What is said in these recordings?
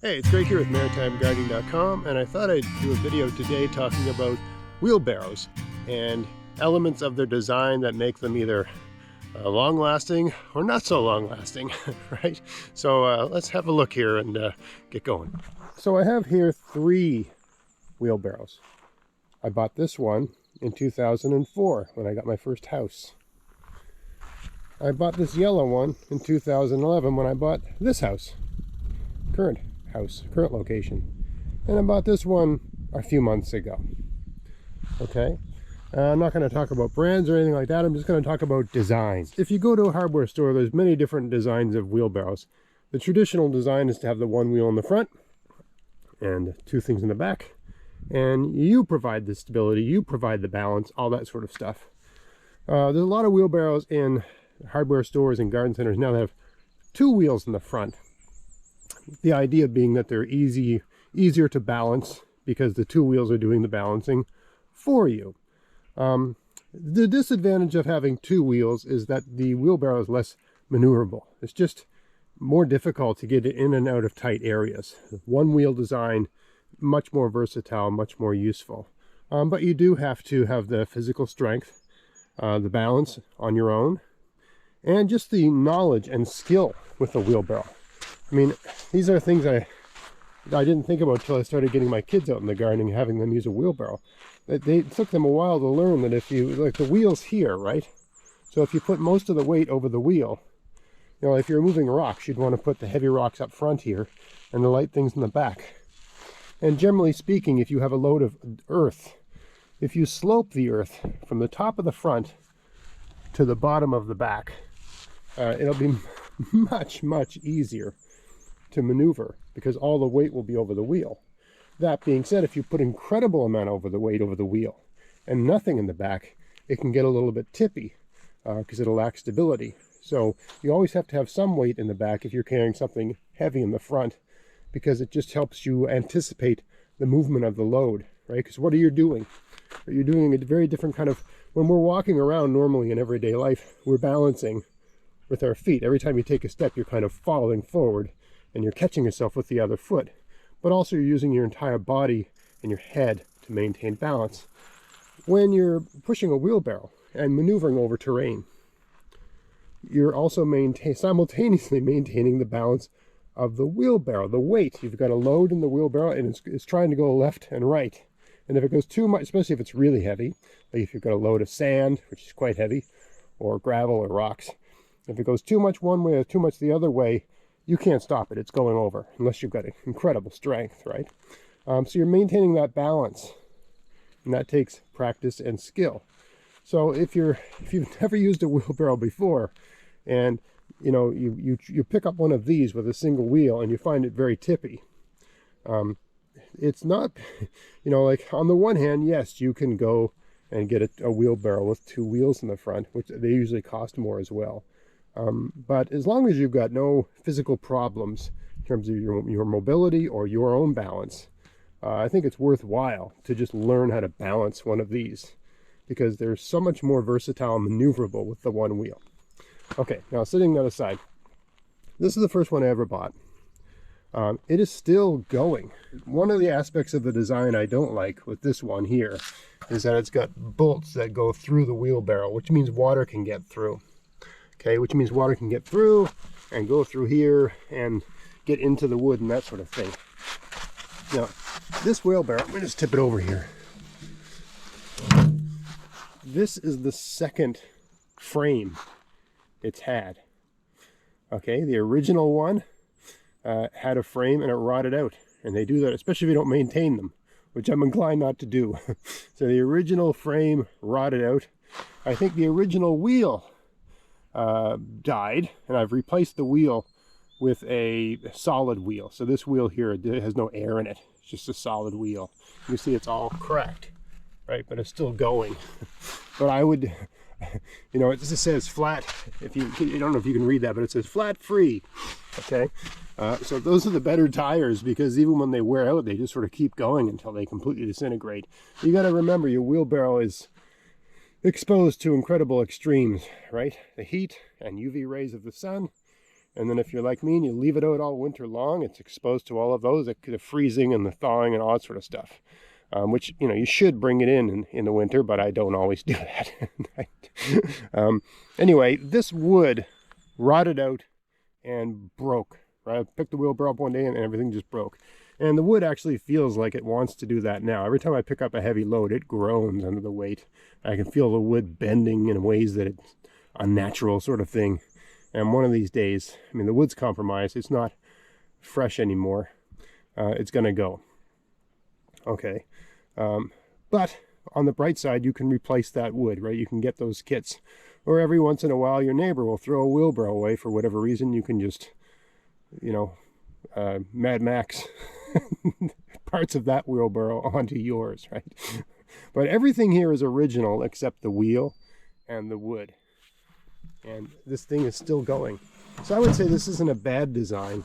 Hey, it's Greg here with MaritimeGardening.com, and I thought I'd do a video today talking about wheelbarrows and elements of their design that make them either long-lasting or not so long-lasting, right? So let's have a look here and get going. So I have here 3 wheelbarrows. I bought this one in 2004 when I got my first house. I bought this yellow one in 2011 when I bought this house, current location, and I bought this one a few months ago. Okay, I'm not going to talk about brands or anything like that. I'm just going to talk about designs. If you go to a hardware store, there's many different designs of wheelbarrows. The traditional design is to have the one wheel in the front and 2 things in the back, and you provide the stability, you provide the balance, all that sort of stuff. There's a lot of wheelbarrows in hardware stores and garden centers now that have 2 wheels in the front. The idea being that they're easier to balance because the 2 wheels are doing the balancing for you. The disadvantage of having 2 wheels is that the wheelbarrow is less maneuverable. It's just more difficult to get it in and out of tight areas. One wheel design, much more versatile, much more useful. But you do have to have the physical strength, the balance on your own, and just the knowledge and skill with the wheelbarrow. I mean, these are things I didn't think about until I started getting my kids out in the garden and having them use a wheelbarrow. It took them a while to learn that if you, like the wheel's here, right? So if you put most of the weight over the wheel, you know, if you're moving rocks, you'd want to put the heavy rocks up front here and the light things in the back. And generally speaking, if you have a load of earth, if you slope the earth from the top of the front to the bottom of the back, it'll be much easier to maneuver because all the weight will be over the wheel. That being said, if you put incredible amount over the weight over the wheel and nothing in the back, it can get a little bit tippy because it'll lack stability. So you always have to have some weight in the back if you're carrying something heavy in the front, because it just helps you anticipate the movement of the load, right? Because what are you doing? You're doing a very different kind of, when we're walking around normally in everyday life, we're balancing with our feet. Every time you take a step, you're kind of falling forward and you're catching yourself with the other foot, but also you're using your entire body and your head to maintain balance. When you're pushing a wheelbarrow and maneuvering over terrain, you're also simultaneously maintaining the balance of the wheelbarrow, the weight. You've got a load in the wheelbarrow and it's trying to go left and right. And if it goes too much, especially if it's really heavy, like if you've got a load of sand, which is quite heavy, or gravel or rocks, if it goes too much one way or too much the other way, you can't stop it. It's going over unless you've got incredible strength, right? So you're maintaining that balance, and that takes practice and skill. So if you've never used a wheelbarrow before, and you know you pick up one of these with a single wheel and you find it very tippy, it's not, you know, like on the one hand, yes, you can go and get a wheelbarrow with 2 wheels in the front, which they usually cost more as well. But as long as you've got no physical problems in terms of your mobility or your own balance, I think it's worthwhile to just learn how to balance one of these, because they're so much more versatile and maneuverable with the one wheel. Okay, now setting that aside, this is the first one I ever bought. It is still going. One of the aspects of the design I don't like with this one here is that it's got bolts that go through the wheelbarrow, which means water can get through. Okay, which means water can get through and go through here and get into the wood and that sort of thing. Now, this wheelbarrow, I'm going to just tip it over here. This is the second frame it's had. Okay, the original one had a frame and it rotted out. And they do that, especially if you don't maintain them, which I'm inclined not to do. So the original frame rotted out. I think the original wheel died, and I've replaced the wheel with a solid wheel. So this wheel here, it has no air in it. It's just a solid wheel. You see it's all cracked, right? But it's still going. But I would, you know, it just says flat. If you don't know if you can read that, but it says flat free. Okay. So those are the better tires, because even when they wear out, they just sort of keep going until they completely disintegrate. You got to remember, your wheelbarrow is exposed to incredible extremes, right? The heat and UV rays of the sun, And then if you're like me and you leave it out all winter long, it's exposed to all of those, the freezing and the thawing and all that sort of stuff. Which, you know, you should bring it in the winter, but I don't always do that. Anyway, this wood rotted out and broke. Right? I picked the wheelbarrow up one day and everything just broke. And the wood actually feels like it wants to do that now. Every time I pick up a heavy load, it groans under the weight. I can feel the wood bending in ways that it's unnatural sort of thing. And one of these days, I mean, the wood's compromised. It's not fresh anymore. It's going to go. Okay. But on the bright side, you can replace that wood, right? You can get those kits. Or every once in a while, your neighbor will throw a wheelbarrow away for whatever reason. You can just, you know, Mad Max parts of that wheelbarrow onto yours, right? But everything here is original except the wheel and the wood. And this thing is still going. So I would say this isn't a bad design.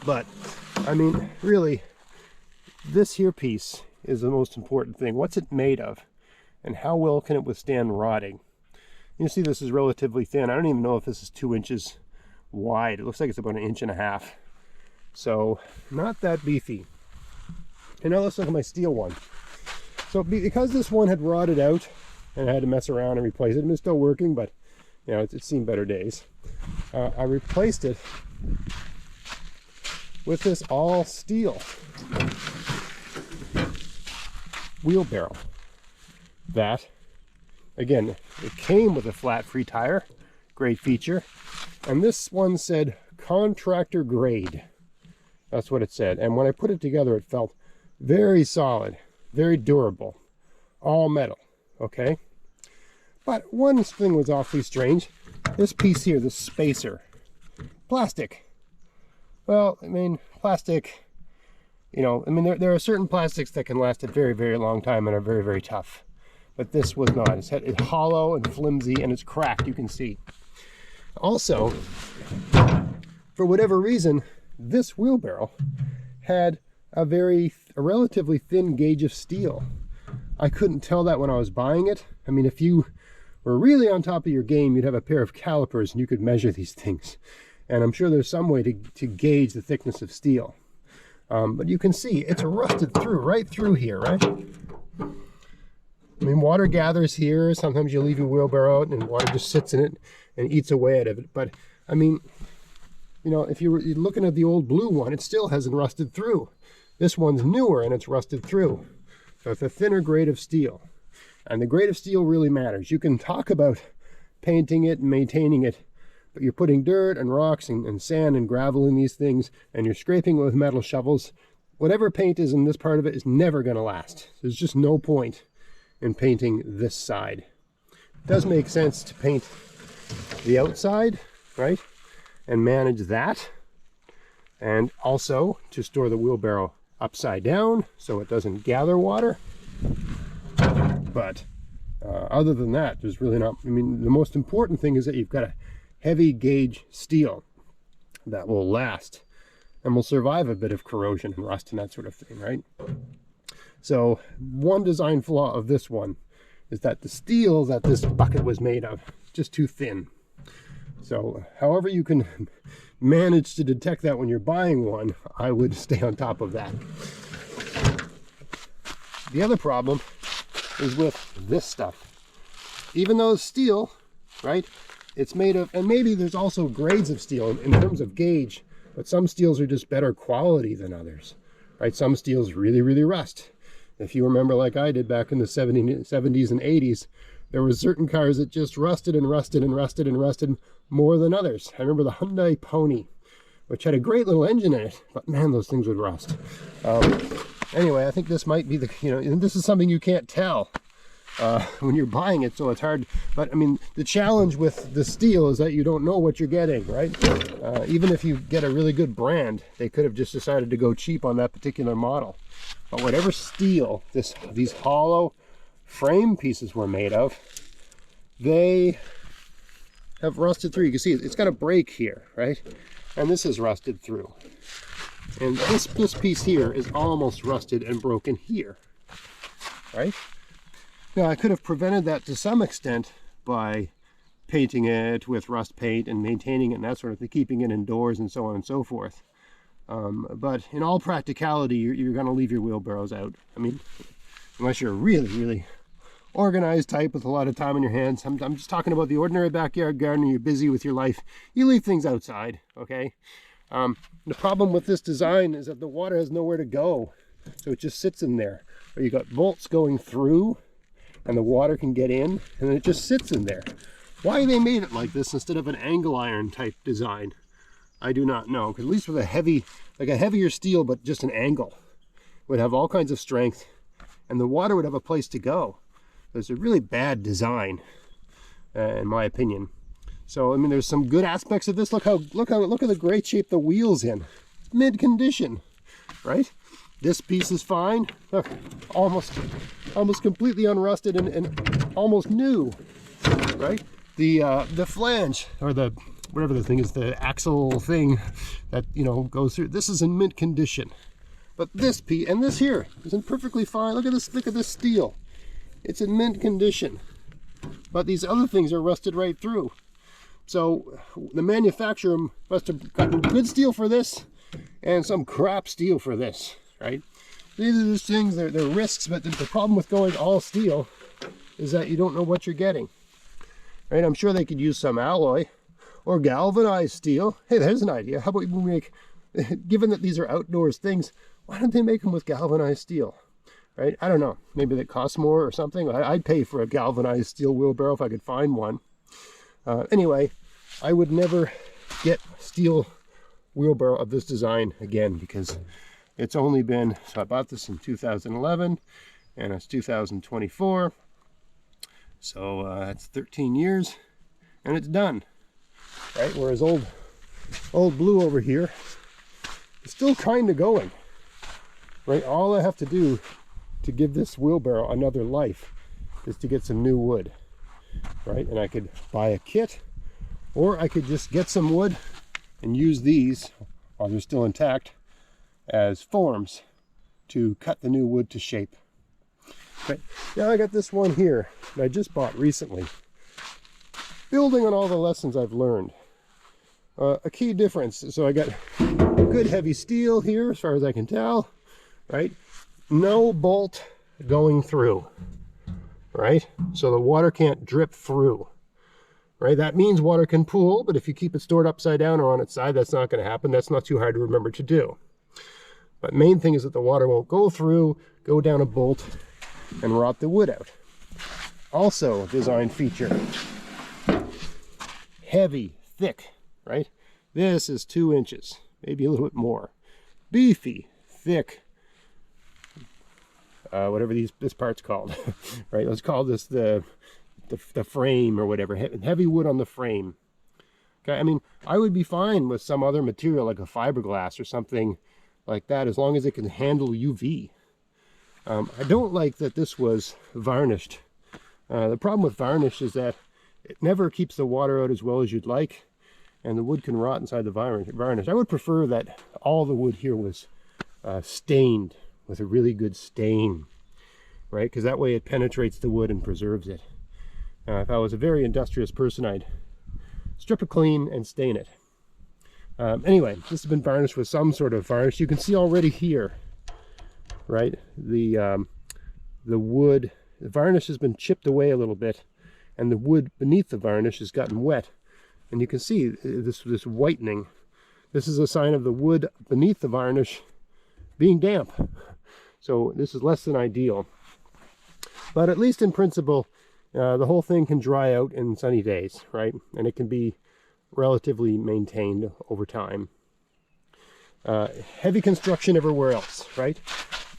But, I mean, really, this here piece is the most important thing. What's it made of? And how well can it withstand rotting? You see this is relatively thin. I don't even know if this is 2 inches wide. It looks like it's about 1.5 inches. So, not that beefy. And now let's look at my steel one. So, because this one had rotted out, and I had to mess around and replace it, and it's still working, but, you know, it's seen better days. I replaced it with this all steel wheelbarrow. That, again, it came with a flat free tire, great feature. And this one said contractor grade. That's what it said. And when I put it together, it felt very solid, very durable, all metal, okay? But one thing was awfully strange. This piece here, this spacer, plastic. Well, I mean, plastic, you know, I mean, there are certain plastics that can last a very, very long time and are very, very tough. But this was not. It's hollow and flimsy and it's cracked, you can see. Also, for whatever reason, this wheelbarrow had a relatively thin gauge of steel. I couldn't tell that when I was buying it. I mean, if you were really on top of your game, you'd have a pair of calipers and you could measure these things. And I'm sure there's some way to gauge the thickness of steel. But you can see it's rusted through, right through here, right? I mean, water gathers here. Sometimes you leave your wheelbarrow out and water just sits in it and eats away out of it. But, I mean, you know, if you're looking at the old blue one, it still hasn't rusted through. This one's newer and it's rusted through. So it's a thinner grade of steel. And the grade of steel really matters. You can talk about painting it and maintaining it, but you're putting dirt and rocks and sand and gravel in these things, and you're scraping it with metal shovels. Whatever paint is in this part of it is never going to last. There's just no point in painting this side. It does make sense to paint the outside, right? And manage that. And also to store the wheelbarrow upside down so it doesn't gather water. But other than that, there's really not, I mean, the most important thing is that you've got a heavy gauge steel that will last and will survive a bit of corrosion and rust and that sort of thing, right? So one design flaw of this one is that the steel that this bucket was made of is just too thin. So however you can manage to detect that when you're buying one, I would stay on top of that. The other problem is with this stuff. Even though it's steel, right? It's made of, and maybe there's also grades of steel in terms of gauge, but some steels are just better quality than others, right? Some steels really, really rust. If you remember, like I did back in the 70s and 80s, there were certain cars that just rusted and rusted and rusted and rusted more than others. I remember the Hyundai Pony, which had a great little engine in it, but man, those things would rust. Anyway, I think this might be the, you know, and this is something you can't tell when you're buying it, so it's hard. But I mean, the challenge with the steel is that you don't know what you're getting, right? Even if you get a really good brand, they could have just decided to go cheap on that particular model. But whatever steel these hollow frame pieces were made of, they have rusted through. You can see it's got a break here, right? And this is rusted through. And this piece here is almost rusted and broken here, right? Now I could have prevented that to some extent by painting it with rust paint and maintaining it and that sort of thing, keeping it indoors and so on and so forth. But in all practicality, you're going to leave your wheelbarrows out. I mean, unless you're a really, really organized type with a lot of time on your hands. I'm just talking about the ordinary backyard gardener. You're busy with your life. You leave things outside, okay? The problem with this design is that the water has nowhere to go. So it just sits in there. Or you got bolts going through and the water can get in and it just sits in there. Why they made it like this instead of an angle iron type design, I do not know. Because at least with a heavier steel, but just an angle, would have all kinds of strength and the water would have a place to go. It's a really bad design, in my opinion. So I mean, there's some good aspects of this. Look at the great shape the wheel's in. It's mid condition, right? This piece is fine. Look, almost completely unrusted and almost new, right? The flange, or the whatever the thing is, the axle thing that, you know, goes through, this is in mint condition. But this piece and this here isn't perfectly fine. Look at this steel. It's in mint condition. But these other things are rusted right through. So the manufacturer must have gotten good steel for this and some crap steel for this, right? These are just things, they're risks, but the problem with going all steel is that you don't know what you're getting. Right? I'm sure they could use some alloy or galvanized steel. Hey, there's an idea. How about we make, given that these are outdoors things, why don't they make them with galvanized steel? Right? I don't know. Maybe that costs more or something. I'd pay for a galvanized steel wheelbarrow if I could find one. Anyway, I would never get steel wheelbarrow of this design again because it's only been, so I bought this in 2011 and it's 2024. So it's 13 years and it's done, right? Whereas old blue over here is still kind of going, right? All I have to do to give this wheelbarrow another life is to get some new wood, right? And I could buy a kit, or I could just get some wood and use these while they're still intact as forms to cut the new wood to shape. Right. Now I got this one here that I just bought recently. Building on all the lessons I've learned. A key difference, so I got good heavy steel here as far as I can tell, right? No bolt going through, right? So the water can't drip through, right? That means water can pool, but if you keep it stored upside down or on its side, that's not going to happen. That's not too hard to remember to do. But main thing is that the water won't go through, go down a bolt, and rot the wood out. Also, design feature. Heavy, thick, right? This is 2 inches, maybe a little bit more. Beefy, thick, whatever this part's called, right? Let's call this the frame or whatever. Heavy wood on the frame. Okay, I mean, I would be fine with some other material like a fiberglass or something like that, as long as it can handle UV. I don't like that this was varnished. The problem with varnish is that it never keeps the water out as well as you'd like, and the wood can rot inside the varnish. I would prefer that all the wood here was stained with a really good stain, right? Because that way it penetrates the wood and preserves it. If I was a very industrious person, I'd strip it clean and stain it. Anyway, this has been varnished with some sort of varnish. You can see already here, right? The wood, the varnish has been chipped away a little bit, and the wood beneath the varnish has gotten wet. And you can see this whitening. This is a sign of the wood beneath the varnish being damp. So this is less than ideal. But at least in principle, the whole thing can dry out in sunny days, right? And it can be relatively maintained over time. Heavy construction everywhere else, right?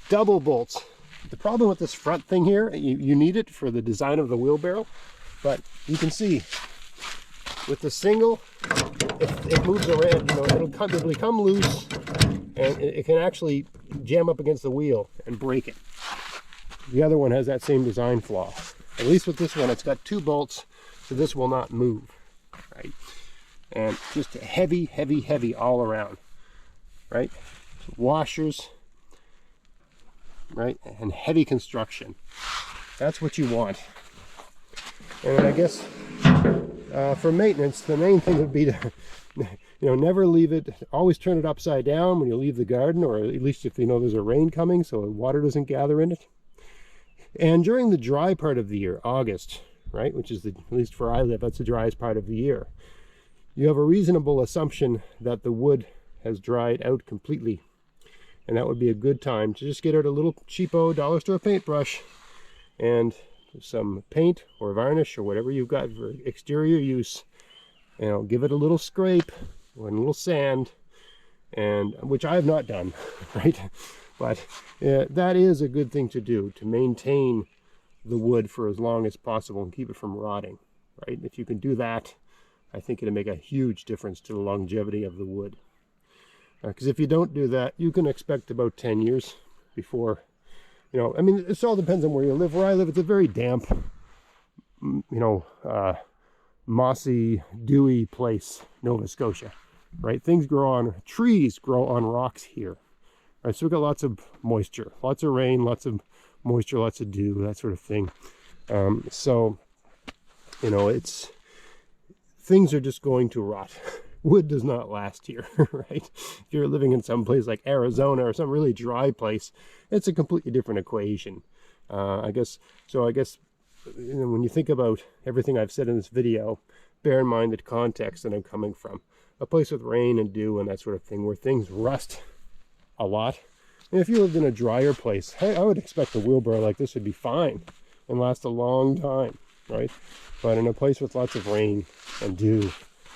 Double bolts. The problem with this front thing here, you need it for the design of the wheelbarrow, but you can see with the single, it moves around, you know, it'll become loose, and it can actually jam up against the wheel and break it. The other one has that same design flaw. At least with this one, it's got 2 bolts, so this will not move, right? And just heavy, heavy, heavy all around, right? Washers, right? And heavy construction. That's what you want. And I guess for maintenance, the main thing would be to never leave it, always turn it upside down when you leave the garden, or at least if you know there's a rain coming so water doesn't gather in it. And during the dry part of the year, August, right, which is at least where I live, that's the driest part of the year, you have a reasonable assumption that the wood has dried out completely. And that would be a good time to just get out a little cheapo dollar store paintbrush and some paint or varnish or whatever you've got for exterior use. Give it a little scrape or a little sand, and which I have not done, right? But that is a good thing to do to maintain the wood for as long as possible and keep it from rotting, right? If you can do that, I think it'll make a huge difference to the longevity of the wood. Because if you don't do that, you can expect about 10 years before, I mean, it all depends on where you live. Where I live, it's a very damp, mossy, dewy place, Nova Scotia, right? Trees grow on rocks here, right? So we've got lots of moisture, lots of rain, lots of moisture, lots of dew, that sort of thing. Things are just going to rot. Wood does not last here, right? If you're living in some place like Arizona or some really dry place, it's a completely different equation. I guess when you think about everything I've said in this video, bear in mind the context that I'm coming from. A place with rain and dew and that sort of thing, where things rust a lot. And if you lived in a drier place, I would expect a wheelbarrow like this would be fine and last a long time, right? But in a place with lots of rain and dew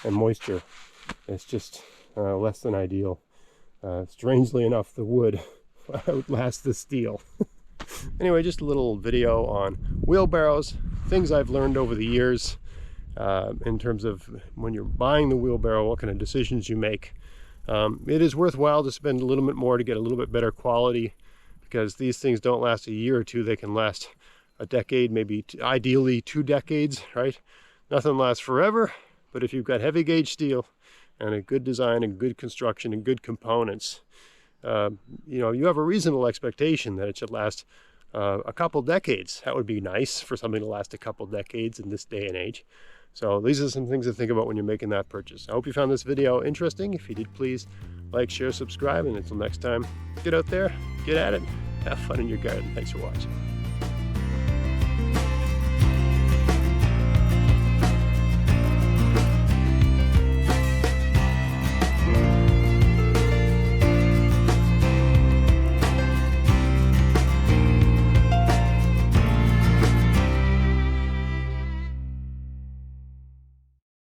and moisture, it's just less than ideal. Strangely enough, the wood outlasts the steel. Anyway, just a little video on wheelbarrows, things I've learned over the years in terms of when you're buying the wheelbarrow, what kind of decisions you make. It is worthwhile to spend a little bit more to get a little bit better quality, because these things don't last a year or two. They can last a decade, maybe ideally 2 decades, right? Nothing lasts forever, but if you've got heavy gauge steel and a good design and good construction and good components, you have a reasonable expectation that it should last a couple decades. That would be nice for something to last a couple decades in this day and age. So these are some things to think about when you're making that purchase. I hope you found this video interesting. If you did, please like, share, subscribe, and until next time, get out there, get at it, have fun in your garden. Thanks for watching.